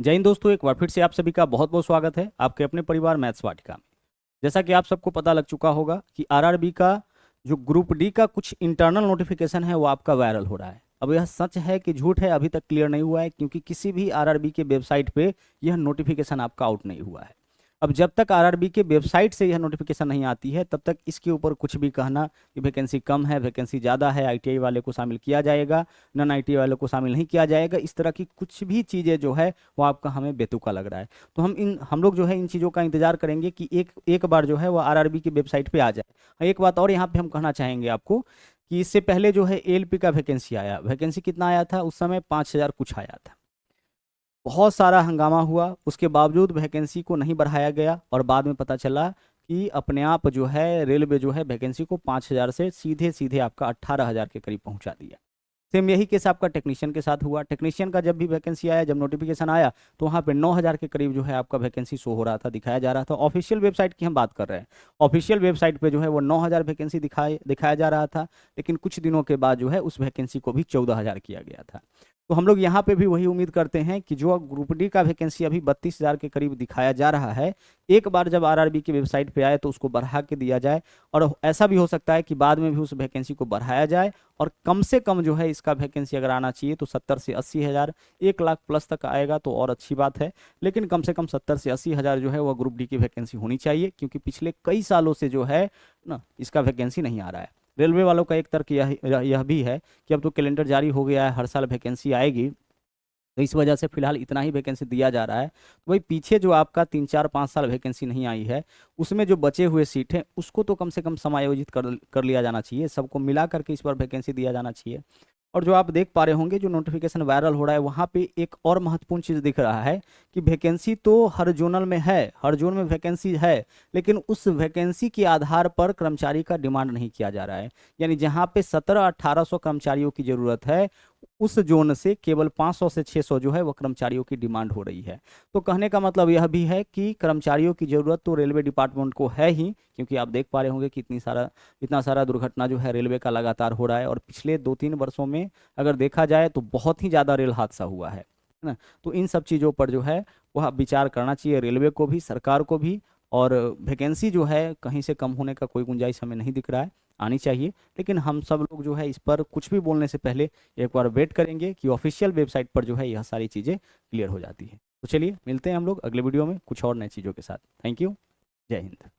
जय हिंद दोस्तों, एक बार फिर से आप सभी का बहुत बहुत स्वागत है आपके अपने परिवार मैथ्स वाटिका में। जैसा कि आप सबको पता लग चुका होगा कि आरआरबी का जो ग्रुप डी का कुछ इंटरनल नोटिफिकेशन है वो आपका वायरल हो रहा है। अब यह सच है कि झूठ है अभी तक क्लियर नहीं हुआ है, क्योंकि किसी भी आरआरबी के वेबसाइट पे यह नोटिफिकेशन आपका आउट नहीं हुआ है। अब जब तक आरआरबी के वेबसाइट से यह नोटिफिकेशन नहीं आती है तब तक इसके ऊपर कुछ भी कहना कि वैकेंसी कम है, वैकेंसी ज़्यादा है, आईटीआई वाले को शामिल किया जाएगा, नॉन आईटीआई वाले को शामिल नहीं किया जाएगा, इस तरह की कुछ भी चीज़ें जो है वो आपका हमें बेतुका लग रहा है। तो हम लोग जो है इन चीज़ों का इंतजार करेंगे कि एक बार जो है वो आरआरबी की वेबसाइट पे आ जाए। एक बात और यहाँ पे हम कहना चाहेंगे आपको कि इससे पहले जो है एएलपी का वैकेंसी आया, वैकेंसी कितना आया था उस समय? 5,000 कुछ आया था। बहुत सारा हंगामा हुआ, उसके बावजूद वैकेंसी को नहीं बढ़ाया गया और बाद में पता चला कि अपने आप जो है रेलवे जो है वैकेंसी को 5,000 से सीधे सीधे आपका 18,000 के करीब पहुंचा दिया। सेम यही केस आपका टेक्नीशियन के साथ हुआ। टेक्नीशियन का जब भी वैकेंसी आया, जब नोटिफिकेशन आया, तो वहाँ पे 9,000 के करीब जो है आपका वैकेंसी शो हो रहा था, दिखाया जा रहा था। ऑफिशियल वेबसाइट की हम बात कर रहे हैं, ऑफिशियल वेबसाइट पे जो है वो 9,000 वैकेंसी दिखाया जा रहा था, लेकिन कुछ दिनों के बाद जो है उस वैकेंसी को भी 14,000 किया गया था। तो हम लोग यहाँ पे भी वही उम्मीद करते हैं कि जो ग्रुप डी का वैकेंसी अभी 32,000 के करीब दिखाया जा रहा है, एक बार जब आरआरबी की वेबसाइट पे आए तो उसको बढ़ा के दिया जाए। और ऐसा भी हो सकता है कि बाद में भी उस वैकेंसी को बढ़ाया जाए और कम से कम जो है इसका वैकेंसी अगर आना चाहिए तो 70 से 80,000, 1 लाख प्लस तक आएगा तो और अच्छी बात है। लेकिन कम से कम 70 से 80,000 जो है वह ग्रुप डी की वैकेंसी होनी चाहिए, क्योंकि पिछले कई सालों से जो है ना इसका वैकेंसी नहीं आ रहा है। रेलवे वालों का एक तर्क यह भी है कि अब तो कैलेंडर जारी हो गया है, हर साल वैकेंसी आएगी, तो इस वजह से फिलहाल इतना ही वैकेंसी दिया जा रहा है। तो वही पीछे जो आपका 3 4 5 साल वैकेंसी नहीं आई है, उसमें जो बचे हुए सीट हैं उसको तो कम से कम समायोजित कर लिया जाना चाहिए, सबको मिला करके इस बार वैकेंसी दिया जाना चाहिए। और जो आप देख पा रहे होंगे, जो नोटिफिकेशन वायरल हो रहा है वहाँ पे एक और महत्वपूर्ण चीज़ दिख रहा है कि वैकेंसी तो हर जोनल में है, हर जोन में वैकेंसी है, लेकिन उस वैकेंसी के आधार पर कर्मचारी का डिमांड नहीं किया जा रहा है। यानी जहाँ पे 1700-1800 कर्मचारियों की ज़रूरत है, उस जोन से केवल 500 से 600 जो है वो कर्मचारियों की डिमांड हो रही है। तो कहने का मतलब यह भी है कि कर्मचारियों की ज़रूरत तो रेलवे डिपार्टमेंट को है ही, क्योंकि आप देख पा रहे होंगे कि इतना सारा दुर्घटना जो है रेलवे का लगातार हो रहा है, और पिछले 2 3 वर्षों में अगर देखा जाए तो बहुत ही ज़्यादा रेल हादसा हुआ है ना। तो इन सब चीज़ों पर जो है वह विचार करना चाहिए रेलवे को भी, सरकार को भी। और वैकेंसी जो है कहीं से कम होने का कोई गुंजाइश हमें नहीं दिख रहा है, आनी चाहिए। लेकिन हम सब लोग जो है इस पर कुछ भी बोलने से पहले एक बार वेट करेंगे कि ऑफिशियल वेबसाइट पर जो है यह सारी चीज़ें क्लियर हो जाती है। तो चलिए मिलते हैं हम लोग अगले वीडियो में कुछ और नई चीज़ों के साथ। Thank you. जय हिंद।